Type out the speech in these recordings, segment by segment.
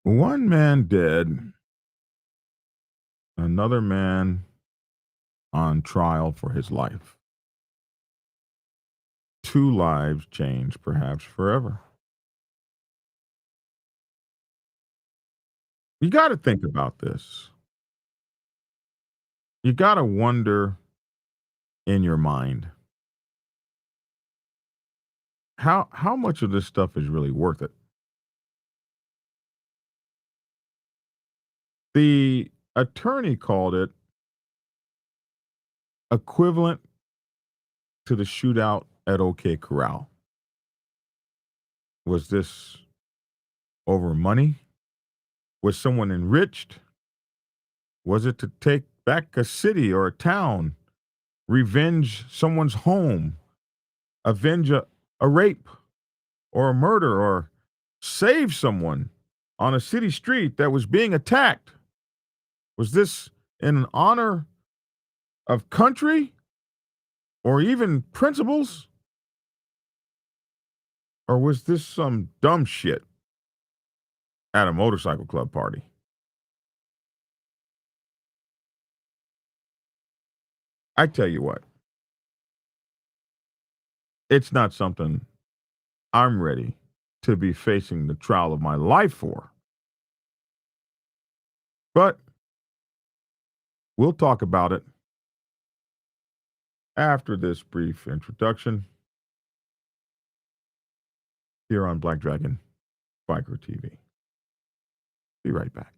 One man dead, another man on trial for his life. Two lives changed, perhaps forever. You got to think about this. You got to wonder in your mind how much of this stuff is really worth it. The attorney called it equivalent to the shootout at OK Corral. Was this over money? Was someone enriched? Was it to take back a city or a town, revenge someone's home, avenge a rape or a murder, or save someone on a city street that was being attacked? Was this in honor of country or even principles? Or was this some dumb shit at a motorcycle club party? I tell you what, it's not something I'm ready to be facing the trial of my life for. But we'll talk about it after this brief introduction here on Black Dragon Biker TV. Be right back.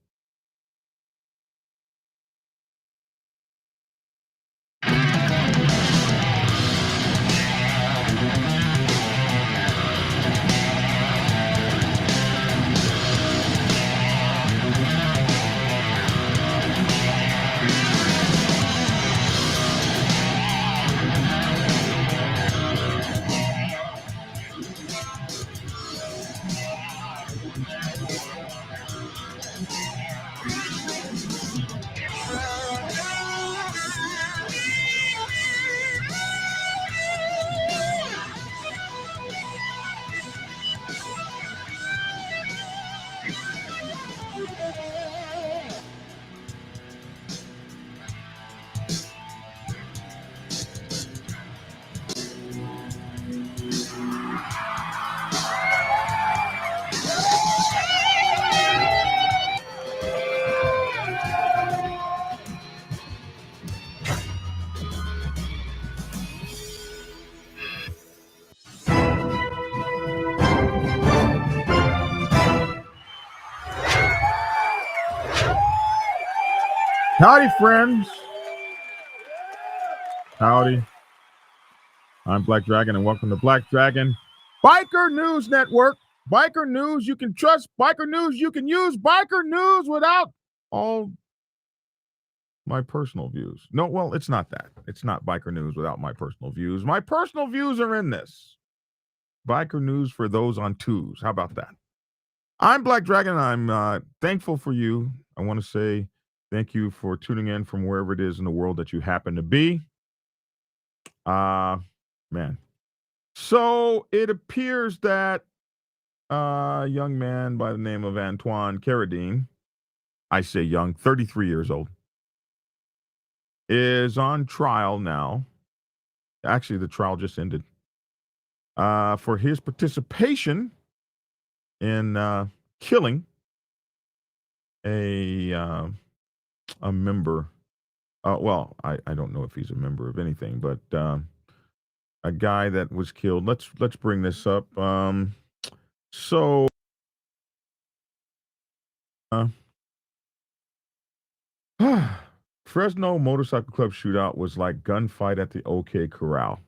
Howdy, friends. Howdy. I'm Black Dragon, and welcome to Black Dragon Biker News Network. Biker news you can trust, biker news you can use, biker news without all my personal views. No, well, it's not that. It's not biker news without my personal views. My personal views are in this. Biker news for those on twos. How about that? I'm Black Dragon. I'm thankful for you. I want to say thank you for tuning in from wherever it is in the world that you happen to be. Man. So it appears that a young man by the name of Antoine Caradine, I say young, 33 years old, is on trial now. Actually, the trial just ended for his participation in killing a member. Well, I don't know if he's a member of anything, but a guy that was killed. Let's bring this up. So Fresno Motorcycle Club shootout was like gunfight at the OK Corral.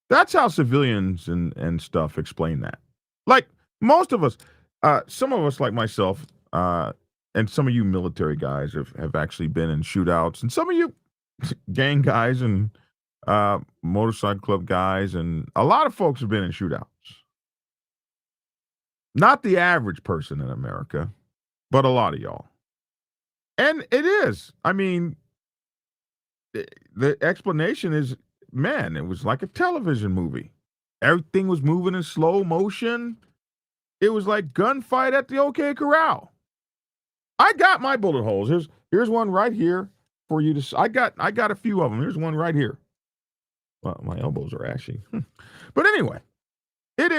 That's how civilians and stuff explain that. Like most of us, some of us like myself, and some of you military guys have actually been in shootouts, and some of you gang guys and motorcycle club guys, and a lot of folks have been in shootouts. Not the average person in America, but a lot of y'all. And it is. I mean, the explanation is, man, it was like a television movie. Everything was moving in slow motion. It was like gunfight at the OK Corral. I got my bullet holes. Here's one right here for you to. I got a few of them. Here's one right here. Well, my elbows are ashy. But anyway, it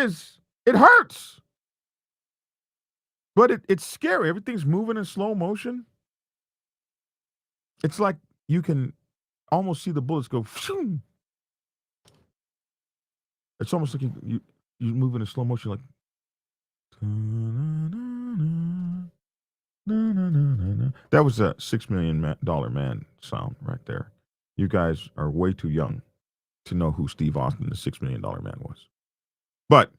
hurts. But it's scary. Everything's moving in slow motion. It's like you can almost see the bullets go. Phew. It's almost like you move in slow motion, like. That was a $6 million man sound right there. You guys are way too young to know who Steve Austin, the $6 million man, was. But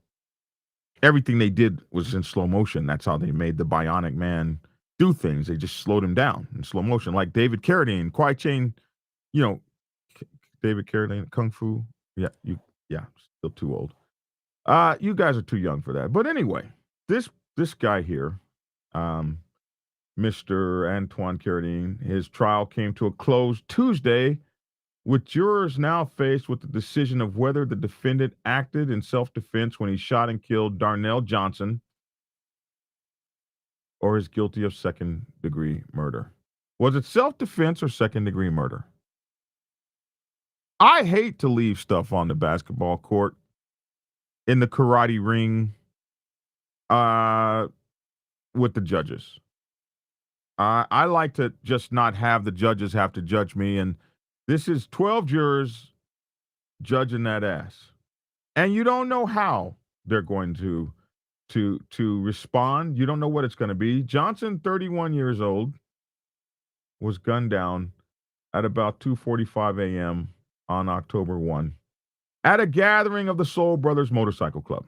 everything they did was in slow motion. That's how they made the Bionic Man do things. They just slowed him down in slow motion, like David Carradine, Kwai Chain, David Carradine, Kung Fu. Yeah, still too old. You guys are too young for that. But anyway, this guy here, Mr. Antoine Caradine, his trial came to a close Tuesday, with jurors now faced with the decision of whether the defendant acted in self-defense when he shot and killed Darnell Johnson, or is guilty of second-degree murder. Was it self-defense or second-degree murder? I hate to leave stuff on the basketball court, in the karate ring, with the judges. I like to just not have the judges have to judge me, and this is 12 jurors judging that ass. And you don't know how they're going to respond. You don't know what it's going to be. Johnson, 31 years old, was gunned down at about 2:45 a.m. on October 1 at a gathering of the Soul Brothers Motorcycle Club.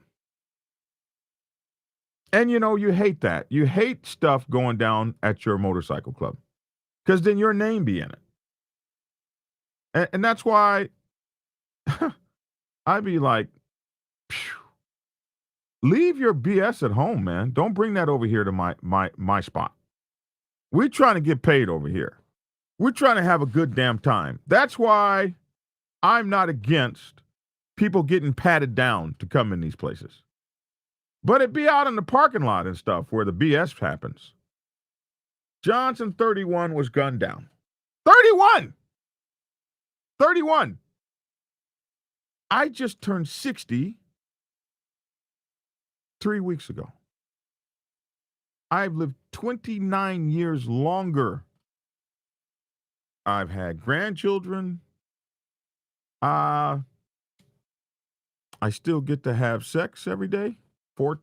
And you hate that. You hate stuff going down at your motorcycle club, because then your name be in it. And that's why I'd be like, leave your BS at home, man. Don't bring that over here to my spot. We're trying to get paid over here. We're trying to have a good damn time. That's why I'm not against people getting patted down to come in these places. But it be out in the parking lot and stuff where the BS happens. Johnson, 31, was gunned down. 31! 31. I just turned 60 3 weeks ago. I've lived 29 years longer. I've had grandchildren. I still get to have sex every day. I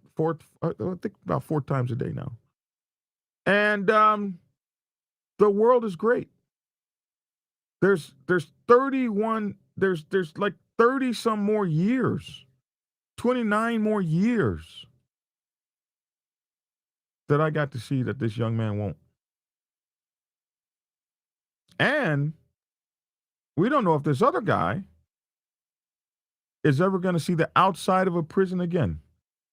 think about 4 times a day now. And the world is great. There's 31, there's like 30 some more years, 29 more years that I got to see that this young man won't. And we don't know if this other guy is ever going to see the outside of a prison again.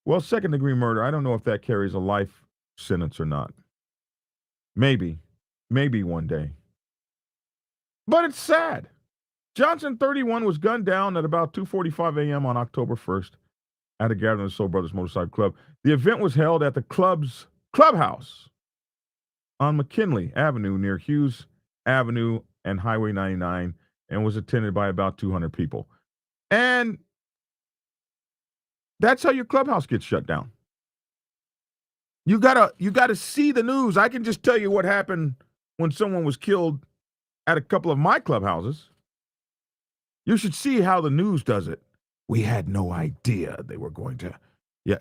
Well, second-degree murder, I don't know if that carries a life sentence or not. Maybe one day. But it's sad. Johnson, 31, was gunned down at about 2:45 a.m. on October 1st at a gathering of the Soul Brothers Motorcycle Club. The event was held at the club's clubhouse on McKinley Avenue near Hughes Avenue and Highway 99, and was attended by about 200 people. And that's how your clubhouse gets shut down. You gotta see the news. I can just tell you what happened when someone was killed at a couple of my clubhouses. You should see how the news does it. We had no idea they were going to. Yeah,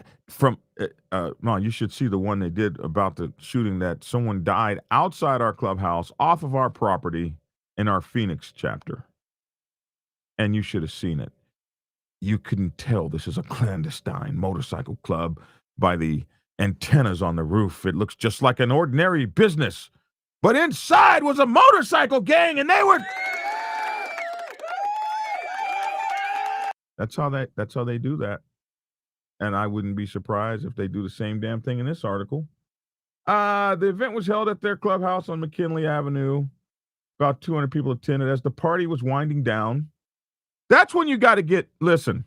no, you should see the one they did about the shooting that someone died outside our clubhouse, off of our property, in our Phoenix chapter. And you should have seen it. You couldn't tell this is a clandestine motorcycle club by the antennas on the roof. It looks just like an ordinary business. But inside was a motorcycle gang, and they were... That's how they do that. And I wouldn't be surprised if they do the same damn thing in this article. The event was held at their clubhouse on McKinley Avenue. About 200 people attended. As the party was winding down, that's when you got to listen,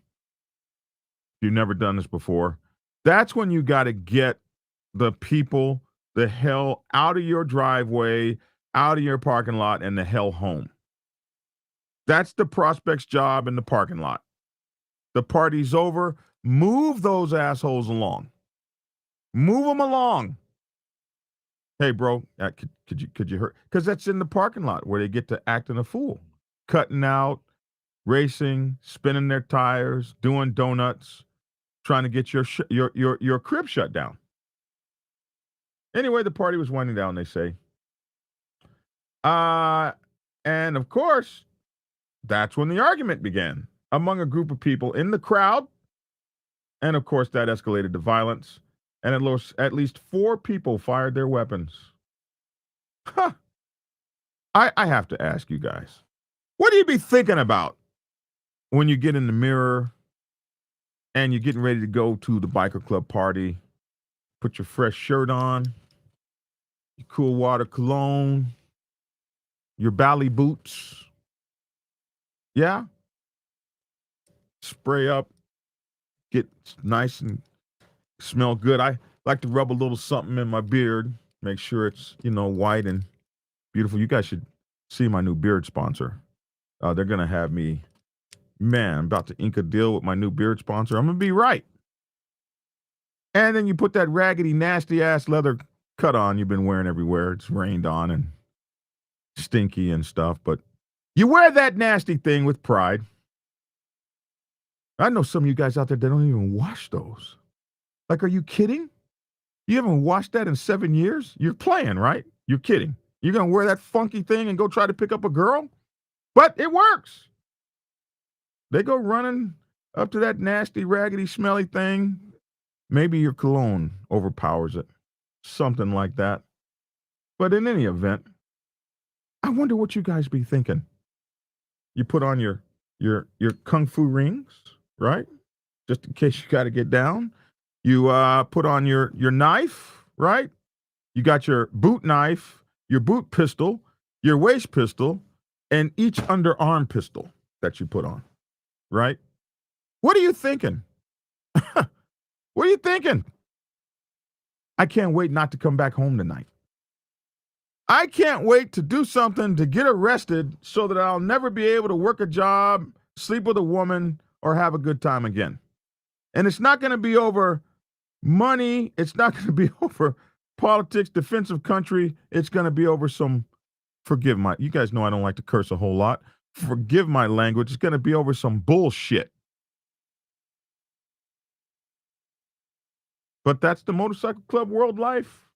if you've never done this before, That's when you got to get the people the hell out of your driveway, out of your parking lot, and the hell home. That's the prospect's job in the parking lot. The party's over. Move those assholes along. Move them along. Hey, bro, could you hurt? Because that's in the parking lot where they get to acting a fool, cutting out, racing, spinning their tires, doing donuts, trying to get your crib shut down. Anyway, the party was winding down, they say. And of course, that's when the argument began among a group of people in the crowd. And of course, that escalated to violence. And at least 4 people fired their weapons. Huh. I have to ask you guys, what do you be thinking about when you get in the mirror and you're getting ready to go to the biker club party? Put your fresh shirt on, your cool water cologne, your bally boots. Yeah? Spray up, get nice and smell good. I like to rub a little something in my beard, make sure it's, white and beautiful. You guys should see my new beard sponsor. They're going to have me, I'm about to ink a deal with my new beard sponsor. I'm going to be right. And then you put that raggedy, nasty-ass leather cut on you've been wearing everywhere. It's rained on and stinky and stuff, but you wear that nasty thing with pride. I know some of you guys out there that don't even wash those. Like, are you kidding? You haven't washed that in 7 years? You're playing, right? You're kidding. You're going to wear that funky thing and go try to pick up a girl? But it works. They go running up to that nasty, raggedy, smelly thing. Maybe your cologne overpowers it. Something like that. But in any event, I wonder what you guys be thinking. You put on your kung fu rings, right? Just in case you got to get down. You put on your knife, right? You got your boot knife, your boot pistol, your waist pistol, and each underarm pistol that you put on, right? What are you thinking? What are you thinking? I can't wait not to come back home tonight. I can't wait to do something to get arrested so that I'll never be able to work a job, sleep with a woman, or have a good time again. And it's not going to be over money. It's not going to be over politics, defense of country. It's going to be over you guys know I don't like to curse a whole lot. Forgive my language. It's going to be over some bullshit. But that's the motorcycle club world life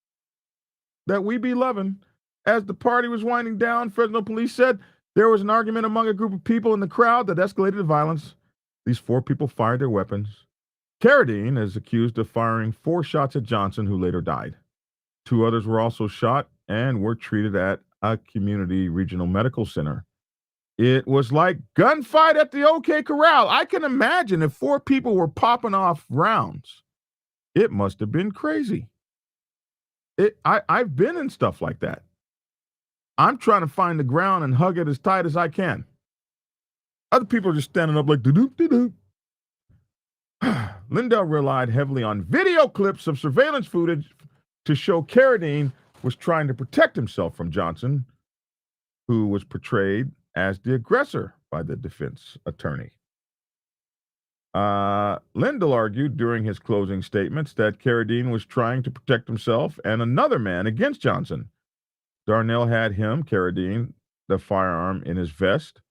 that we be loving. As the party was winding down, Fresno police said there was an argument among a group of people in the crowd that escalated to violence. These 4 people fired their weapons. Caradine is accused of firing 4 shots at Johnson, who later died. 2 others were also shot and were treated at a community regional medical center. It was like gunfight at the OK Corral. I can imagine if 4 people were popping off rounds. It must have been crazy. I've been in stuff like that. I'm trying to find the ground and hug it as tight as I can. Other people are just standing up like, doo-doo, doo-doo. Lindell relied heavily on video clips of surveillance footage to show Caradine was trying to protect himself from Johnson, who was portrayed as the aggressor by the defense attorney. Lindell argued during his closing statements that Caradine was trying to protect himself and another man against Johnson. Darnell had him, Caradine, the firearm in his vest,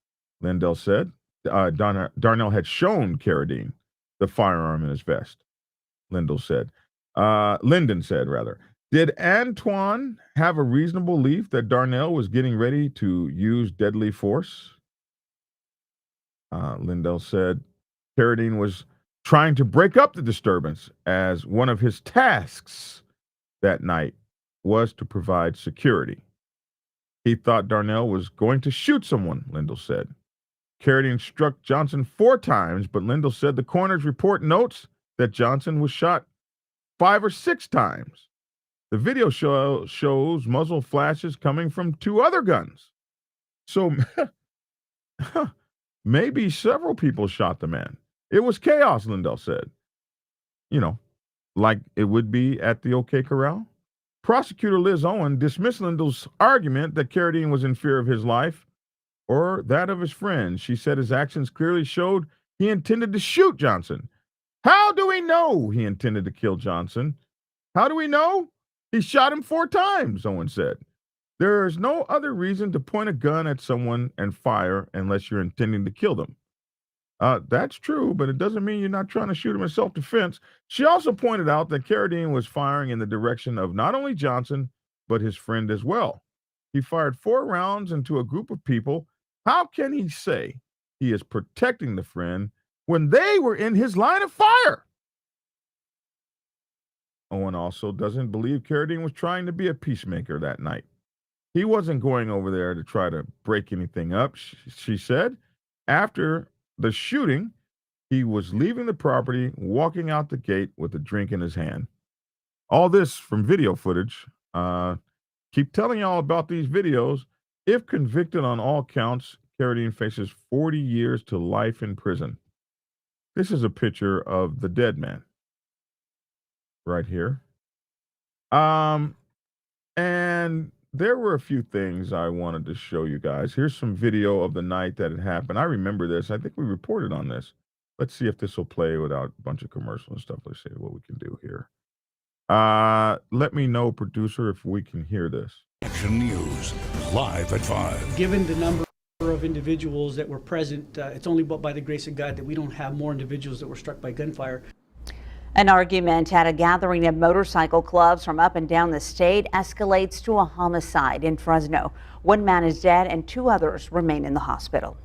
Lindell said. Darnell had shown Caradine the firearm in his vest, Lyndon said. Did Antoine have a reasonable belief that Darnell was getting ready to use deadly force? Lindell said Caradine was trying to break up the disturbance, as one of his tasks that night was to provide security. He thought Darnell was going to shoot someone, Lindell said. Caradine struck Johnson 4 times, but Lindell said the coroner's report notes that Johnson was shot 5 or 6 times. The video shows muzzle flashes coming from 2 other guns. So maybe several people shot the man. It was chaos, Lindell said. like it would be at the OK Corral? Prosecutor Liz Owen dismissed Lindahl's argument that Caradine was in fear of his life or that of his friend. She said his actions clearly showed he intended to shoot Johnson. How do we know he intended to kill Johnson? How do we know? He shot him 4 times, Owen said. There is no other reason to point a gun at someone and fire unless you're intending to kill them. That's true, but it doesn't mean you're not trying to shoot him in self-defense. She also pointed out that Caradine was firing in the direction of not only Johnson, but his friend as well. He fired 4 rounds into a group of people. How can he say he is protecting the friend when they were in his line of fire? Owen also doesn't believe Caradine was trying to be a peacemaker that night. He wasn't going over there to try to break anything up, she said. After the shooting, he was leaving the property, walking out the gate with a drink in his hand. All this from video footage. Keep telling y'all about these videos. If convicted on all counts, Caradine faces 40 years to life in prison. This is a picture of the dead man right here. And there were a few things I wanted to show you guys. Here's some video of the night that it happened. I remember this. I think we reported on this. Let's see if this will play without a bunch of commercials and stuff. Let's see what we can do here. Let me know, producer, if we can hear this. Action News, live at 5. Given the number of individuals that were present, it's only but by the grace of God that we don't have more individuals that were struck by gunfire. An argument at a gathering of motorcycle clubs from up and down the state escalates to a homicide in Fresno. 1 man is dead and 2 others remain in the hospital.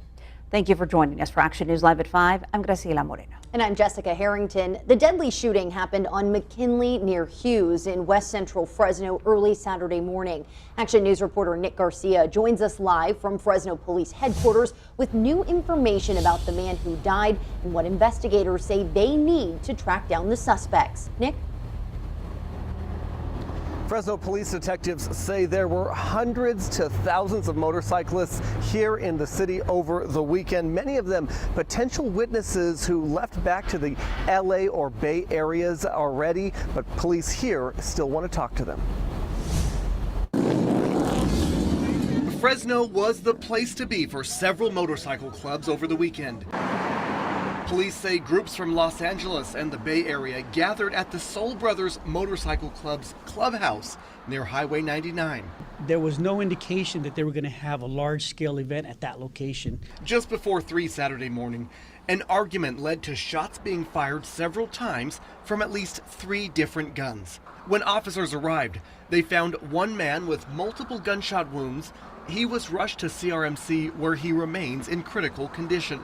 Thank you for joining us for Action News Live at 5. I'm Graciela Moreno. And I'm Jessica Harrington. The deadly shooting happened on McKinley near Hughes in west central Fresno early Saturday morning. Action News reporter Nick Garcia joins us live from Fresno Police headquarters with new information about the man who died and what investigators say they need to track down the suspects. Nick? Fresno police detectives say there were hundreds to thousands of motorcyclists here in the city over the weekend, many of them potential witnesses who left back to the LA or Bay areas already, but police here still want to talk to them. Fresno was the place to be for several motorcycle clubs over the weekend. Police say groups from Los Angeles and the Bay Area gathered at the Soul Brothers Motorcycle Club's clubhouse near Highway 99. There was no indication that they were going to have a large-scale event at that location. Just before 3 Saturday morning, an argument led to shots being fired several times from at least 3 different guns. When officers arrived, they found 1 man with multiple gunshot wounds. He was rushed to CRMC where he remains in critical condition.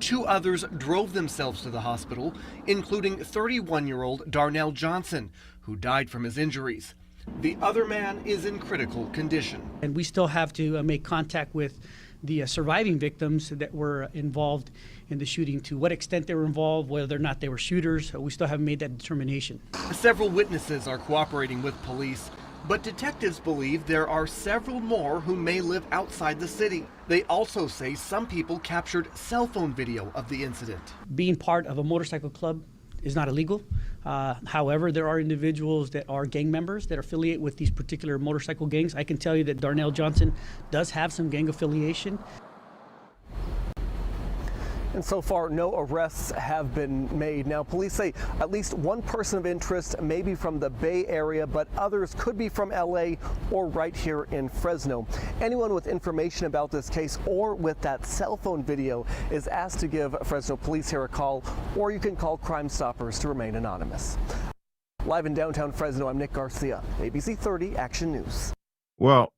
2 others drove themselves to the hospital, including 31-year-old Darnell Johnson, who died from his injuries. The other man is in critical condition. And we still have to make contact with the surviving victims that were involved in the shooting, to what extent they were involved, whether or not they were shooters. We still haven't made that determination. Several witnesses are cooperating with police, but detectives believe there are several more who may live outside the city. They also say some people captured cell phone video of the incident. Being part of a motorcycle club is not illegal. However, there are individuals that are gang members that are affiliated with these particular motorcycle gangs. I can tell you that Darnell Johnson does have some gang affiliation. And so far, no arrests have been made. Now, police say at least 1 person of interest may be from the Bay Area, but others could be from LA or right here in Fresno. Anyone with information about this case or with that cell phone video is asked to give Fresno police here a call, or you can call Crime Stoppers to remain anonymous. Live in downtown Fresno, I'm Nick Garcia, ABC 30 Action News. Well,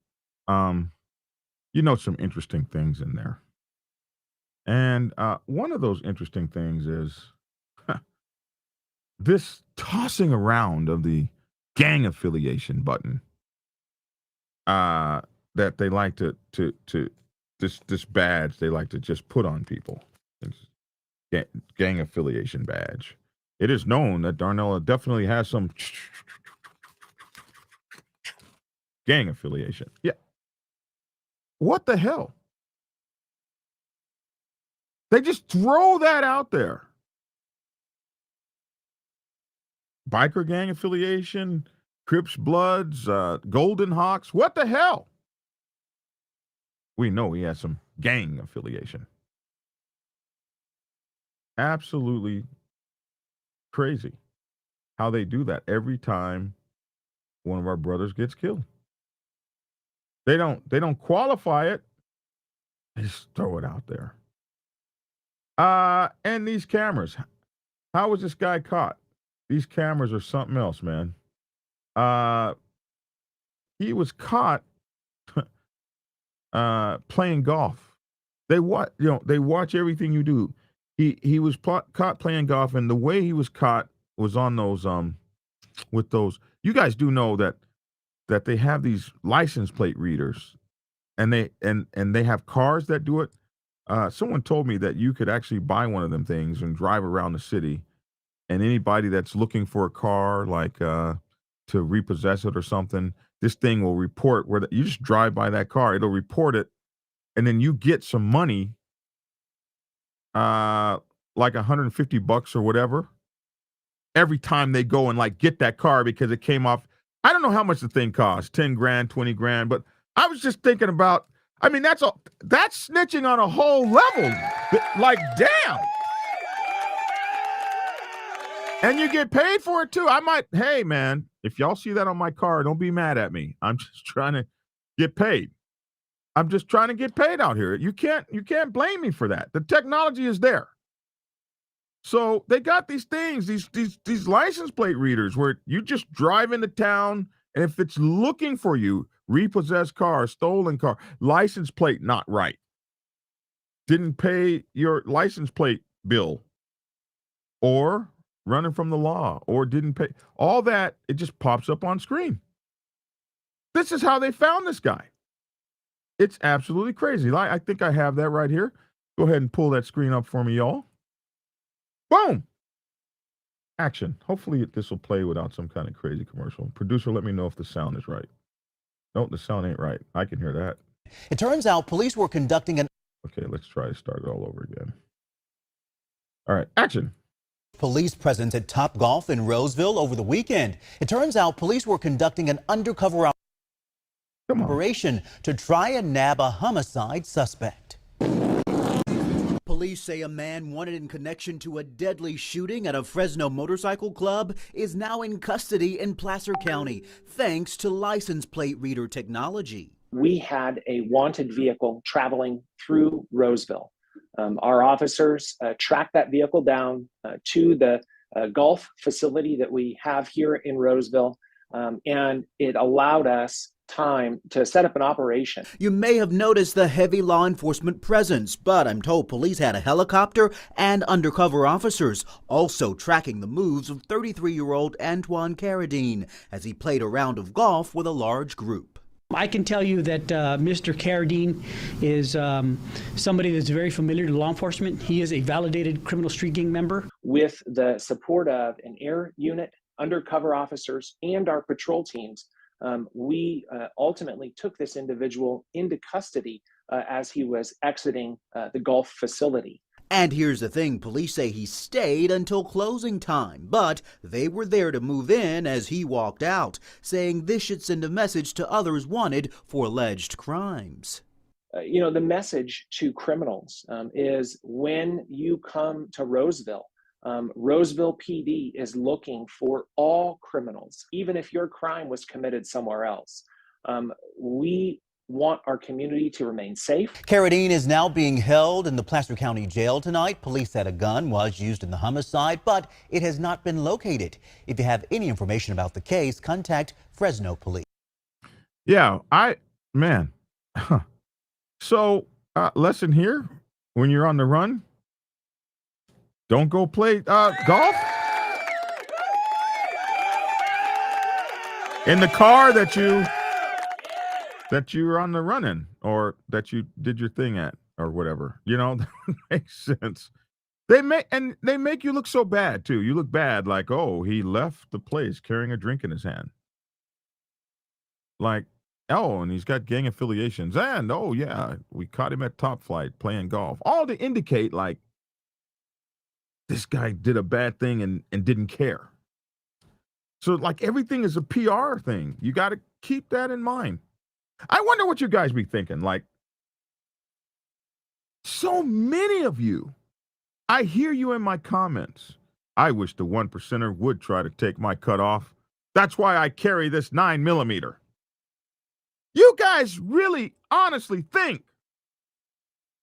you know, some interesting things in there. And one of those interesting things is this tossing around of the gang affiliation button that they like to this badge they like to just put on people. It's gang affiliation badge. It is known that Darnell definitely has some gang affiliation. Yeah. What the hell? They just throw that out there. biker gang affiliation, Crips Bloods, Golden Hawks. What the hell? We know he has some gang affiliation. Absolutely crazy how they do that every time one of our brothers gets killed. They don't qualify it. They just throw it out there. And these cameras. How was this guy caught? These cameras are something else, man. He was caught playing golf. They watch everything you do. He was caught playing golf, and the way he was caught was on those with those. You guys do know that they have these license plate readers, and they have cars that do it. Someone told me that you could actually buy one of them things and drive around the city, and anybody that's looking for a car, like to repossess it or something, this thing will report where you just drive by that car. It'll report it, and then you get some money, like $150 or whatever, every time they go and like get that car because it came off. I don't know how much the thing costs, 10 grand, 20 grand, but I was just thinking about, I mean, that's snitching on a whole level. Like, damn. And you get paid for it too. Hey man, if y'all see that on my car, don't be mad at me. I'm just trying to get paid. I'm just trying to get paid out here. You can't blame me for that. The technology is there. So they got these things, these license plate readers where you just drive into town, and if it's looking for you, repossessed car, stolen car, license plate not right, didn't pay your license plate bill, or running from the law, or didn't pay, all that, it just pops up on screen. This is how they found this guy. It's absolutely crazy. I think I have that right here. Go ahead and pull that screen up for me, y'all. Boom. Action. Hopefully this will play without some kind of crazy commercial. Producer, let me know if the sound is right. No, the sound ain't right. I can hear that. It turns out police were conducting an... Okay, let's try to start it all over again. All right, action. Police presence at Top Golf in Roseville over the weekend. It turns out police were conducting an undercover operation to try and nab a homicide suspect. Police say a man wanted in connection to a deadly shooting at a Fresno motorcycle club is now in custody in Placer County, thanks to license plate reader technology. We had a wanted vehicle traveling through Roseville. Our officers tracked that vehicle down to the golf facility that we have here in Roseville, and it allowed us time to set up an operation. You may have noticed the heavy law enforcement presence, but I'm told police had a helicopter and undercover officers also tracking the moves of 33-year-old Antoine Caradine as he played a round of golf with a large group. I can tell you that Mr. Caradine is somebody that's very familiar to law enforcement. He is a validated criminal street gang member. With the support of an air unit, undercover officers, and our patrol teams, we ultimately took this individual into custody as he was exiting the golf facility. And here's the thing, police say he stayed until closing time, but they were there to move in as he walked out, saying this should send a message to others wanted for alleged crimes. The message to criminals is when you come to Roseville, Roseville PD is looking for all criminals, even if your crime was committed somewhere else. We want our community to remain safe. Caradine is now being held in the Placer County Jail tonight. Police said a gun was used in the homicide, but it has not been located. If you have any information about the case, contact Fresno Police. Yeah, man. So, lesson here, when you're on the run, don't go play golf in the car that you were on the run in, or that you did your thing at, or whatever. That makes sense. They make you look so bad too. You look bad, like, oh, he left the place carrying a drink in his hand. Like, oh, and he's got gang affiliations, and oh yeah, we caught him at Top Flight playing golf. All to indicate like this guy did a bad thing and didn't care. So like everything is a PR thing. You got to keep that in mind. I wonder what you guys be thinking. Like, so many of you, I hear you in my comments. I wish the 1%er would try to take my cut off. That's why I carry this 9mm. You guys really honestly think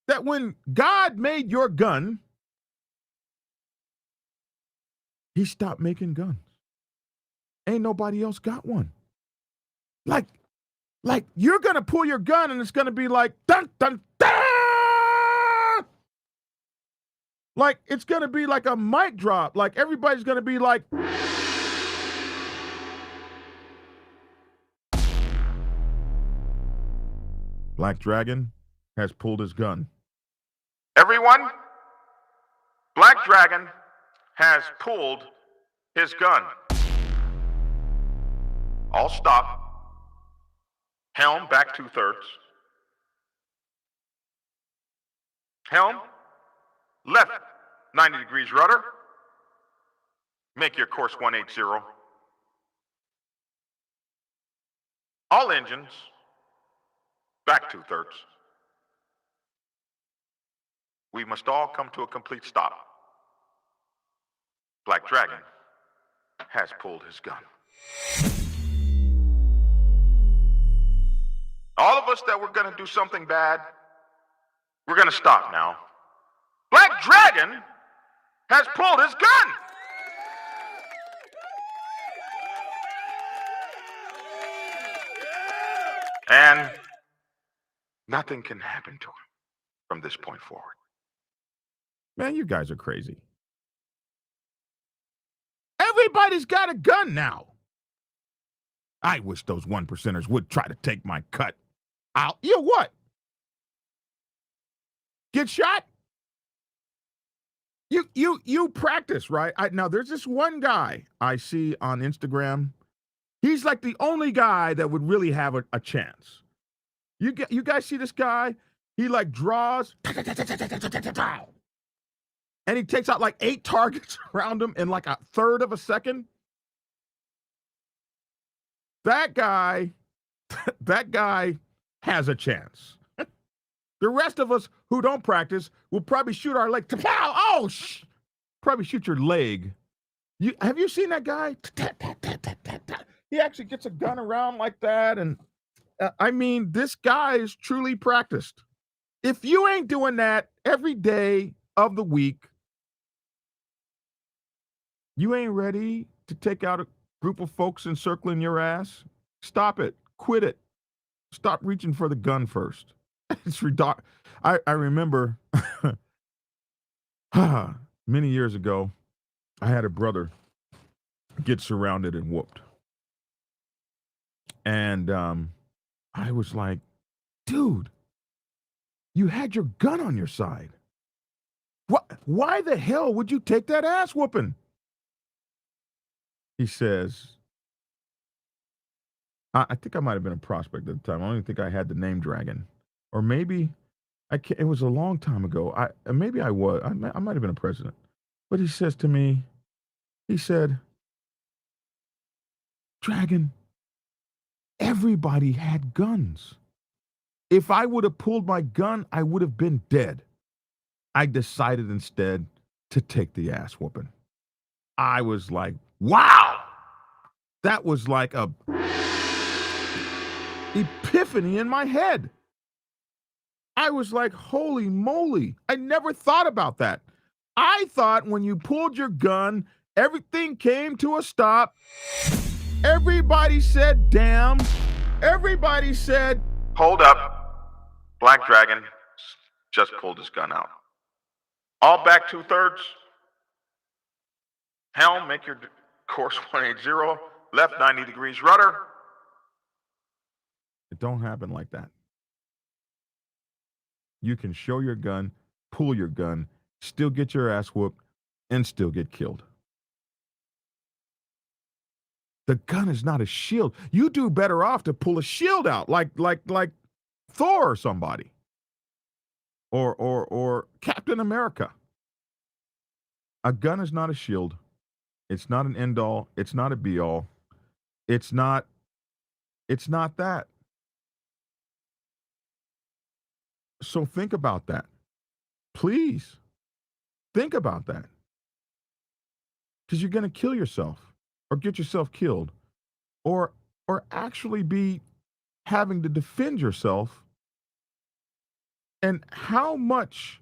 that when God made your gun, he stopped making guns? Ain't nobody else got one. Like you're going to pull your gun and it's going to be like, dun, dun, dun! Like, it's going to be like a mic drop. Like, everybody's going to be like, Black Dragon has pulled his gun. Everyone, Black Dragon has pulled his gun. All stop. Helm back 2/3. Helm, left 90 degrees rudder. Make your course 180. All engines back 2/3. We must all come to a complete stop. Black Dragon has pulled his gun. All of us that were going to do something bad, we're going to stop now. Black Dragon has pulled his gun. And nothing can happen to him from this point forward. Man, you guys are crazy. Everybody's got a gun now. I wish those 1%ers would try to take my cut. You know what? Get shot? You practice, right? Now, there's this one guy I see on Instagram. He's like the only guy that would really have a chance. You guys see this guy? He like draws, and he takes out like 8 targets around him in like 1/3 of a second. That guy has a chance. The rest of us who don't practice will probably shoot our leg. Oh, probably shoot your leg. Have you seen that guy? He actually gets a gun around like that. And I mean, this guy is truly practiced. If you ain't doing that every day of the week, you ain't ready to take out a group of folks encircling your ass. Stop it. Quit it. Stop reaching for the gun first. It's ridiculous. I remember many years ago, I had a brother get surrounded and whooped. And I was like, dude, you had your gun on your side. Why the hell would you take that ass whooping? He says, I think I might have been a prospect at the time. I don't even think I had the name Dragon. Or maybe it was a long time ago. Maybe I was. I might have been a president. But he says to me, he said, Dragon, everybody had guns. If I would have pulled my gun, I would have been dead. I decided instead to take the ass whooping. I was like, wow. That was like a epiphany in my head. I was like, holy moly. I never thought about that. I thought when you pulled your gun, everything came to a stop. Everybody said, damn. Everybody said, hold up. Black Dragon just pulled his gun out. All back 2/3. Helm, make your course 180. Left 90 degrees rudder. It don't happen like that. You can show your gun, pull your gun, still get your ass whooped, and still get killed. The gun is not a shield. You do better off to pull a shield out, like Thor or somebody, or Captain America. A gun is not a shield. It's not an end all. It's not a be all. It's not that. So think about that. Please think about that. Because you're going to kill yourself or get yourself killed or actually be having to defend yourself. And how much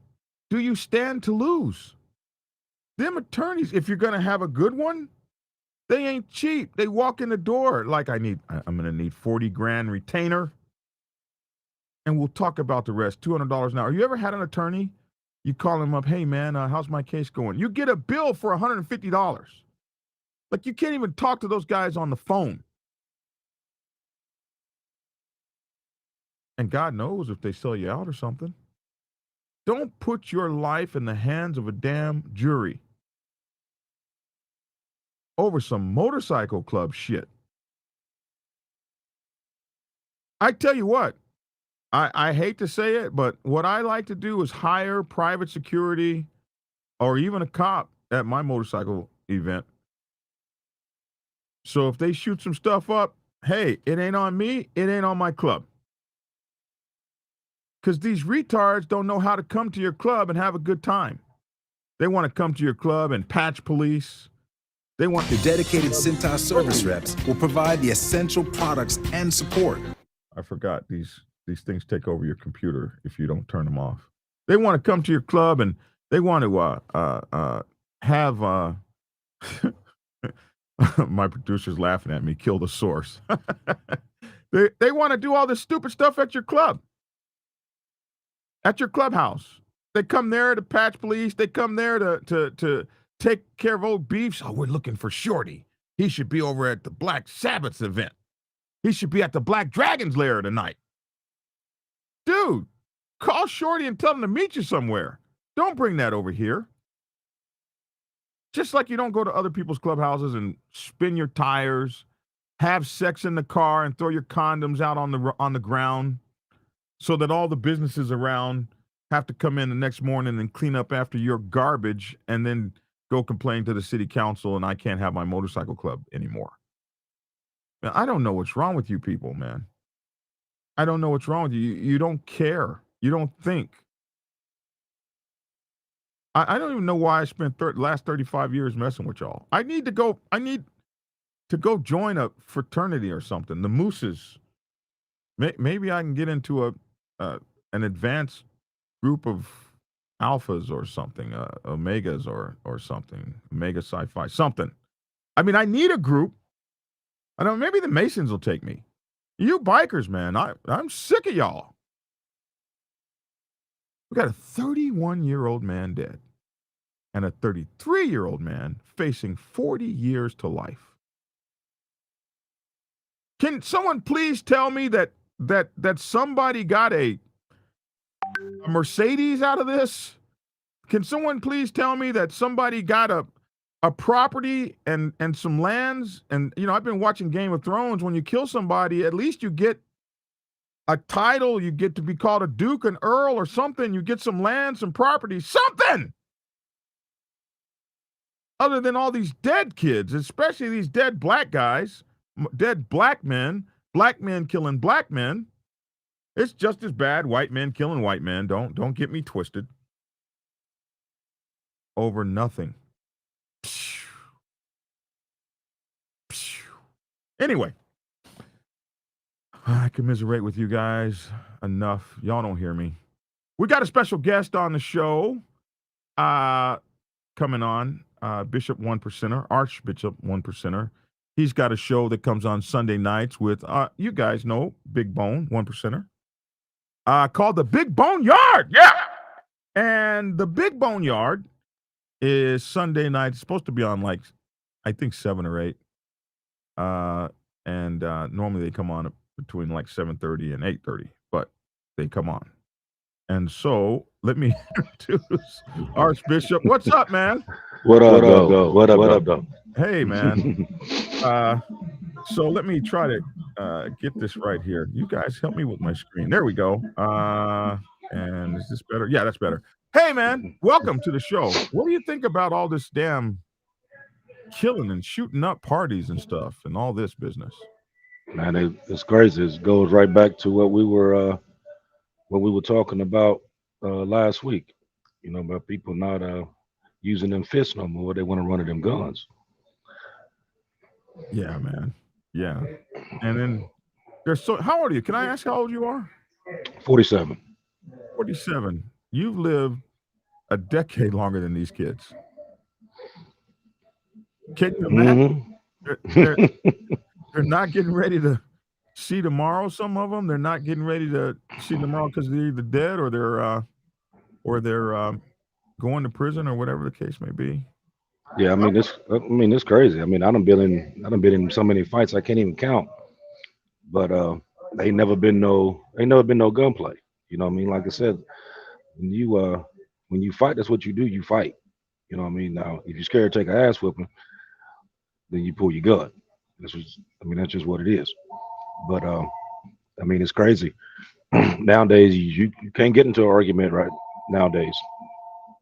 do you stand to lose? Them attorneys, if you're going to have a good one, they ain't cheap. They walk in the door like I'm going to need 40 grand retainer. And we'll talk about the rest. $200 an hour. You ever had an attorney? You call him up, hey man, how's my case going? You get a bill for $150. Like you can't even talk to those guys on the phone. And God knows if they sell you out or something. Don't put your life in the hands of a damn jury over some motorcycle club shit. I tell you what, I hate to say it, but what I like to do is hire private security or even a cop at my motorcycle event. So if they shoot some stuff up, hey, it ain't on me, it ain't on my club. Because these retards don't know how to come to your club and have a good time. They want to come to your club and patch police. They want the dedicated Cintas service reps will provide the essential products and support. I forgot these things take over your computer if you don't turn them off. They want to come to your club and they want to have my producer's laughing at me, kill the source. They want to do all this stupid stuff at your club. At your clubhouse. They come there to patch police. They come there to take care of old beefs. Oh, we're looking for Shorty. He should be over at the Black Sabbath's event. He should be at the Black Dragon's lair tonight. Dude, call Shorty and tell him to meet you somewhere. Don't bring that over here. Just like you don't go to other people's clubhouses and spin your tires, have sex in the car, and throw your condoms out on the ground so that all the businesses around have to come in the next morning and clean up after your garbage and then go complain to the city council and I can't have my motorcycle club anymore. Man, I don't know what's wrong with you people, man. I don't know what's wrong with you. You don't care. You don't think. I don't even know why I spent last 35 years messing with y'all. I need to go join a fraternity or something. The Mooses. Maybe I can get into an advanced group of alphas or something, omegas or something, omega sci-fi, something. I mean, I need a group. I don't know, maybe the Masons will take me. You bikers, man, I'm sick of y'all. We got a 31-year-old man dead and a 33-year-old man facing 40 years to life. Can someone please tell me that somebody got a Mercedes out of this? Can someone please tell me that somebody got a property and some lands? And, you know, I've been watching Game of Thrones. When you kill somebody, at least you get a title. You get to be called a duke, an earl or something. You get some land, some property, something. Other than all these dead kids, especially these dead black guys, dead black men killing black men. It's just as bad white men killing white men. Don't get me twisted. Over nothing. Anyway, I commiserate with you guys enough. Y'all don't hear me. We got a special guest on the show coming on, Bishop One Percenter, Archbishop One Percenter. He's got a show that comes on Sunday nights with, you guys know, Big Bone, One Percenter, called the Big Bone Yard. Yeah. And the Big Bone Yard is Sunday night. It's supposed to be on like, I think 7 or 8. And normally they come on between like 7:30 and 8:30, but they come on. And so let me introduce Archbishop. What's up, man? What up, dog? What up, dog? Hey, man. So let me try to get this right here. You guys help me with my screen. There we go. And is this better? Yeah, that's better. Hey, man, welcome to the show. What do you think about all this damn killing and shooting up parties and stuff and all this business. Man, it's crazy. It goes right back to what we were talking about last week. You know, about people not using them fists no more. They want to run at them guns. Yeah, man. Yeah. And then there's how old are you? Can I ask how old you are? 47. 47. You've lived a decade longer than these kids. Can you imagine? They're not getting ready to see tomorrow. Some of them, they're not getting ready to see tomorrow because they're either dead or they're going to prison or whatever the case may be. Yeah, I mean it's crazy. I mean, I done been in so many fights I can't even count. But ain't never been no gunplay. You know what I mean? Like I said, when you fight, that's what you do. You fight. You know what I mean? Now, if you're scared to take an ass whipping, then you pull your gun. That's just what it is. But I mean, it's crazy. Nowadays, you can't get into an argument right nowadays.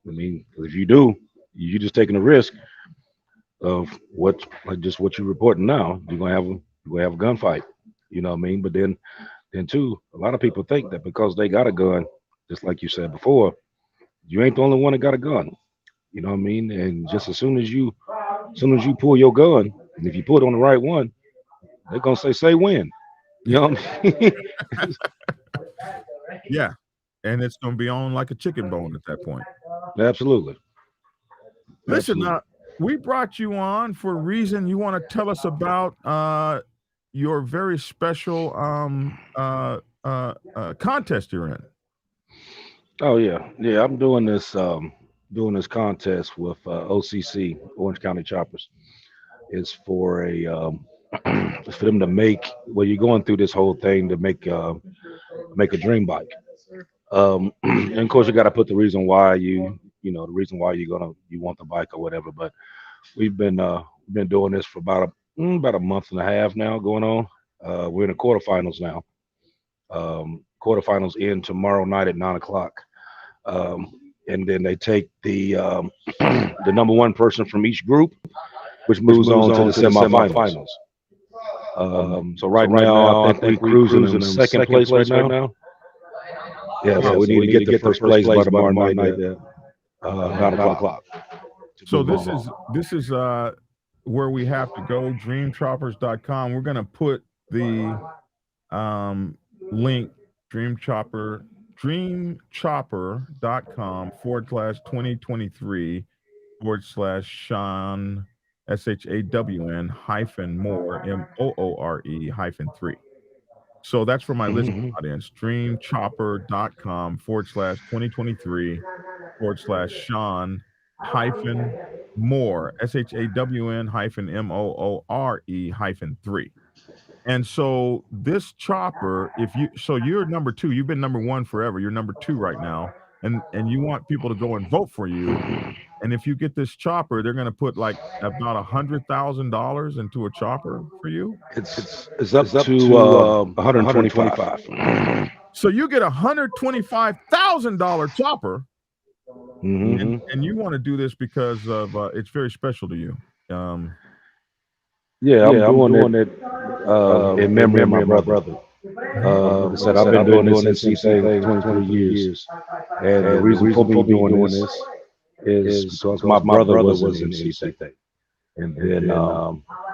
I mean, if you do, you're just taking a risk of what you're reporting now. You're gonna have a gunfight. You know what I mean? But then too, a lot of people think that because they got a gun, just like you said before, you ain't the only one that got a gun. You know what I mean? And just as soon as you pull your gun, and if you pull it on the right one, they're gonna say when. You know what I mean? Yeah. And it's gonna be on like a chicken bone at that point. Absolutely. Listen, we brought you on for a reason. You want to tell us about your very special contest you're in. Oh yeah. I'm doing this contest with OCC, Orange County Choppers. It's for it's for them to make. Well, you're going through this whole thing to make a dream bike. And of course, you got to put the reason why you want the bike or whatever. But we've been doing this for about a month and a half now going on. We're in the quarterfinals now. Quarterfinals end tomorrow night at 9:00. And then they take the number one person from each group, which moves on to the semifinals. So right now, I think we're cruising in second place right now. Yeah, so we need to get the first place by tomorrow night at 9:00. So this is where we have to go, dreamchoppers.com. We're going to put the link, dreamchopper.com/2023 /Shawn SHAWN -more MOORE -3. So that's for my listening audience, dreamchopper.com /2023 /Shawn -more SHAWN -MOORE And so this chopper, you're number 2, you've been number 1 forever. You're number 2 right now. And you want people to go and vote for you. And if you get this chopper, they're going to put like about $100,000 into a chopper for you. It's up to 125. So you get $125,000 chopper. And you want to do this because of it's very special to you. I'm doing it in memory of my brother. Like I said, I've been doing this since he's 23 years. And the reason for me doing this is because my brother was in CC. And then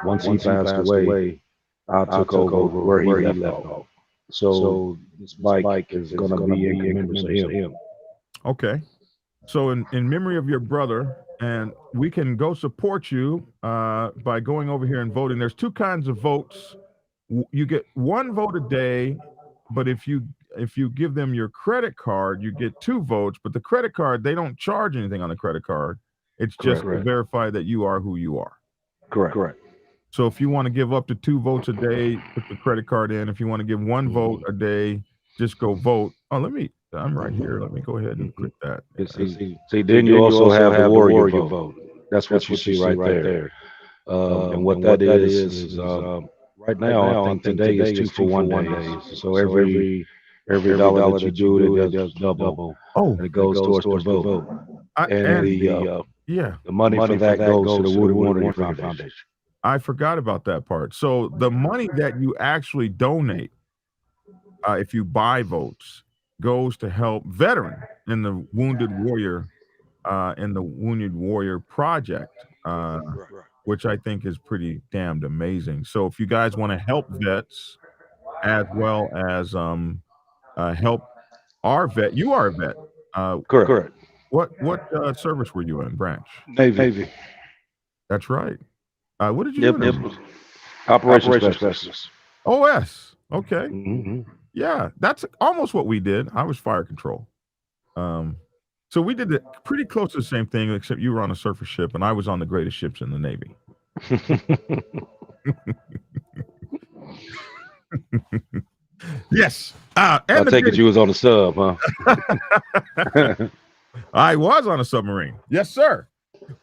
once he passed away, I took over where he left off. So this bike is going to be in commemoration of him. Okay. So in memory of your brother, and we can go support you by going over here and voting. There's 2 kinds of votes. You get 1 vote a day, but if you give them your credit card, you get 2 votes. But the credit card, they don't charge anything on the credit card. It's just to verify that you are who you are. Correct. So if you want to give up to 2 votes a day, put the credit card in. If you want to give 1 vote a day, just go vote. I'm right here. Let me go ahead and click that. See, then you also have the warrior vote. That's what you see right there. And what that is right now, I think today is 2 for 1 days. So every dollar that you do, it does double. Oh, and it goes towards the vote. And Yeah. The money for that goes to the Woody Warner Foundation. I forgot about that part. So the money that you actually donate, if you buy votes, goes to help veterans in the Wounded Warrior Project, which I think is pretty damned amazing. So if you guys want to help vets as well as help our vet, you are a vet. Correct. What service were you in, branch? Navy. That's right. What did you do? Yep. Operations specialist. OS. Okay. Mm-hmm. Yeah, that's almost what we did. I was fire control. So we did pretty close to the same thing, except you were on a surface ship and I was on the greatest ships in the Navy. Yes. I take it you was on a sub, huh? I was on a submarine. Yes, sir.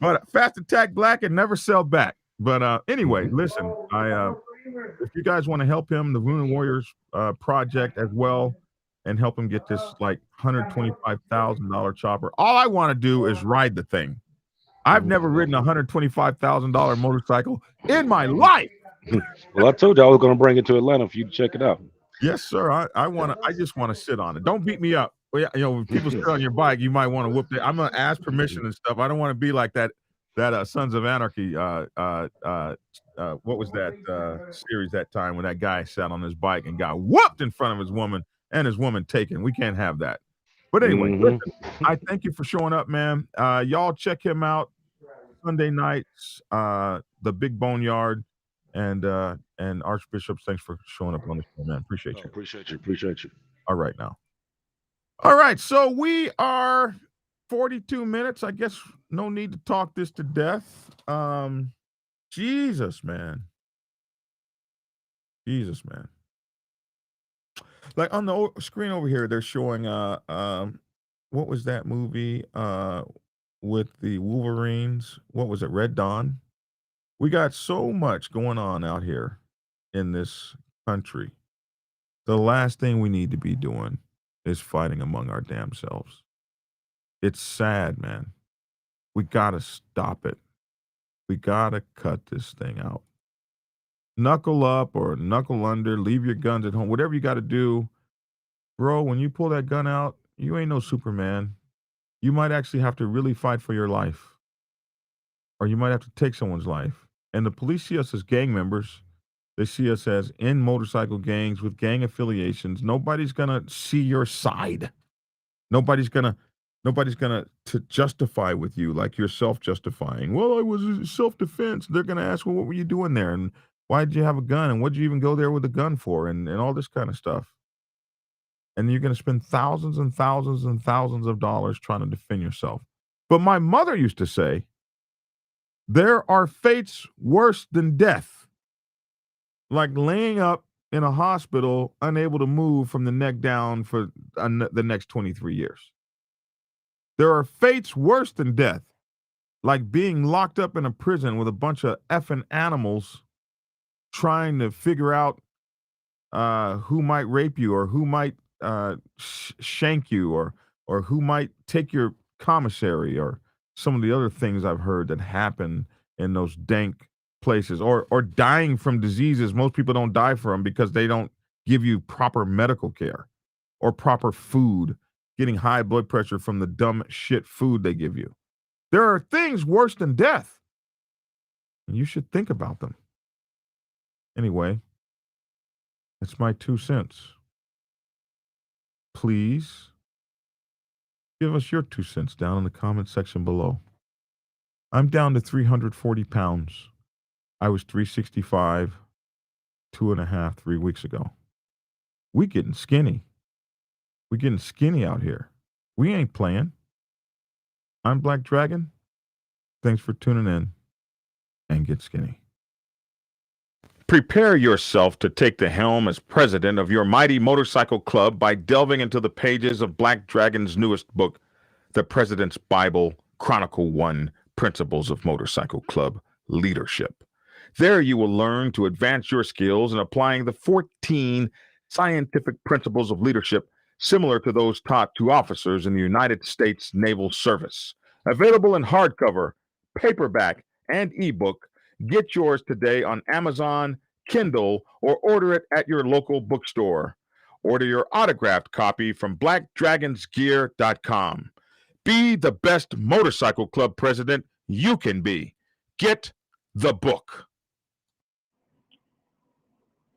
But Fast Attack Black and never sell back. But anyway, listen, if you guys want to help him, the Wounded Warriors Project as well, and help him get this like $125,000 chopper. All I want to do is ride the thing. I've never ridden a $125,000 motorcycle in my life. Well, I told you I was going to bring it to Atlanta for you to check it out. Yes, sir. I just want to sit on it. Don't beat me up. Well, you know, when people sit on your bike, you might want to whoop it. I'm gonna ask permission and stuff. I don't want to be like that Sons of Anarchy. What was that series that time when that guy sat on his bike and got whooped in front of his woman and his woman taken? We can't have that. But anyway, listen, I thank you for showing up, man. Y'all check him out Sunday nights, the Big Boneyard, and Archbishop. Thanks for showing up on the show, man. Appreciate you. Appreciate you. All right now. All right, so we are 42 minutes. I guess no need to talk this to death. Jesus, man. Like on the screen over here, they're showing what was that movie with the Wolverines? What was it? Red Dawn. We got so much going on out here in this country. The last thing we need to be doing is fighting among our damn selves. It's sad, man. We gotta stop it. We gotta cut this thing out. Knuckle up or knuckle under, leave your guns at home, whatever you gotta do. Bro, when you pull that gun out, you ain't no Superman. You might actually have to really fight for your life. Or you might have to take someone's life. And the police see us as gang members. They see us as in motorcycle gangs with gang affiliations. Nobody's gonna see your side. Nobody's gonna to justify with you like you're self-justifying. Well, I was self-defense. They're gonna ask, well, what were you doing there? And why did you have a gun? And what did you even go there with a gun for? And all this kind of stuff. And you're gonna spend thousands and thousands and thousands of dollars trying to defend yourself. But my mother used to say, there are fates worse than death. Like laying up in a hospital, unable to move from the neck down for the next 23 years. There are fates worse than death, like being locked up in a prison with a bunch of effing animals trying to figure out who might rape you or who might shank you or who might take your commissary or some of the other things I've heard that happen in those dank places, or dying from diseases most people don't die from because they don't give you proper medical care or proper food, getting high blood pressure from the dumb shit food they give you. There are things worse than death, and you should think about them. Anyway, that's my 2 cents. Please give us your 2 cents down in the comment section below. I'm down to 340 pounds. I was 365 3 weeks ago. We getting skinny. We getting skinny out here. We ain't playing. I'm Black Dragon. Thanks for tuning in, and get skinny. Prepare yourself to take the helm as president of your mighty motorcycle club by delving into the pages of Black Dragon's newest book, The President's Bible, Chronicle 1, Principles of Motorcycle Club Leadership. There you will learn to advance your skills in applying the 14 scientific principles of leadership similar to those taught to officers in the United States Naval Service. Available in hardcover, paperback, and ebook. Get yours today on Amazon, Kindle, or order it at your local bookstore. Order your autographed copy from blackdragonsgear.com. Be the best motorcycle club president you can be. Get the book.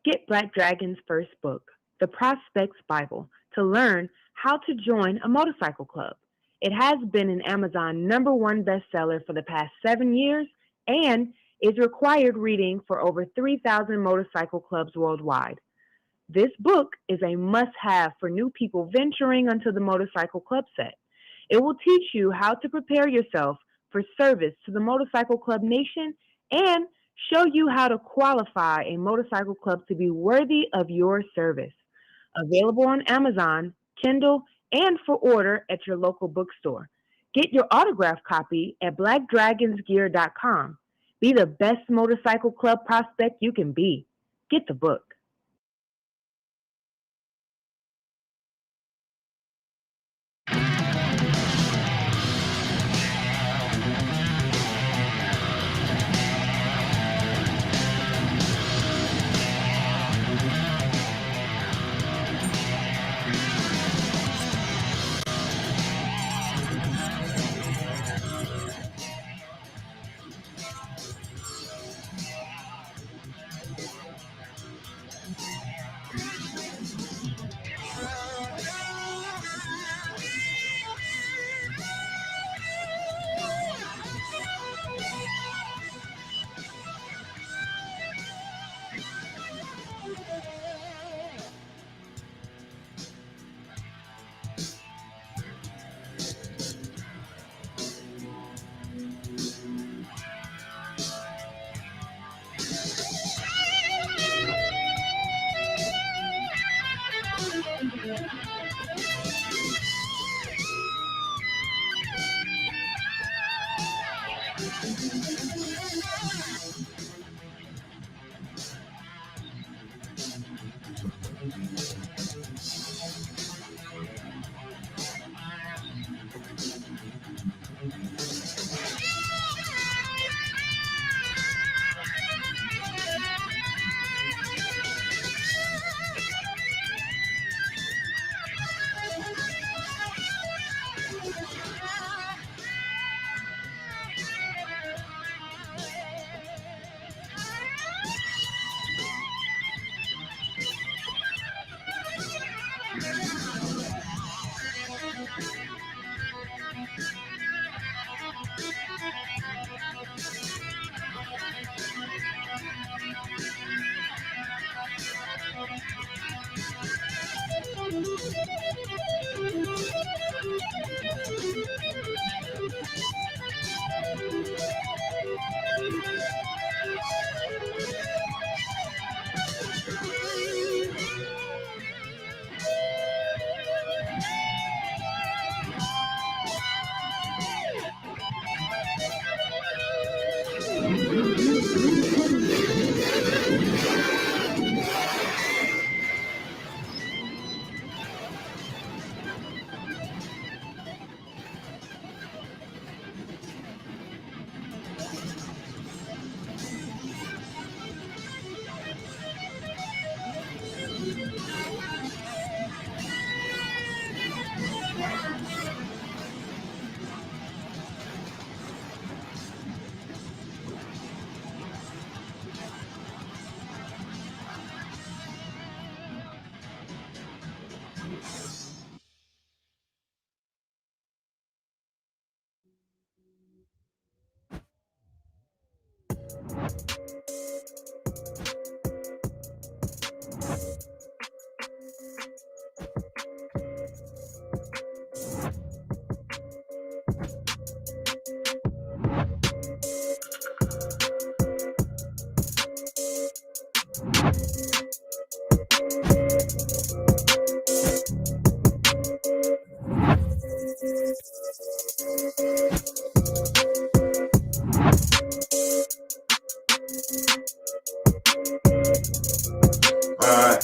Get Black Dragon's first book, The Prospects Bible, to learn how to join a motorcycle club. It has been an Amazon #1 bestseller for the past 7 years and is required reading for over 3,000 motorcycle clubs worldwide. This book is a must-have for new people venturing onto the motorcycle club set. It will teach you how to prepare yourself for service to the motorcycle club nation and show you how to qualify a motorcycle club to be worthy of your service. Available on Amazon, Kindle, and for order at your local bookstore. Get your autographed copy at blackdragonsgear.com. Be the best motorcycle club prospect you can be. Get the book.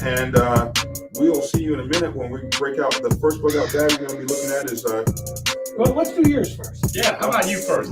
And we'll see you in a minute when we break out the first breakout bag we're going to be looking at is Well, let's do yours first. Yeah, how about you first?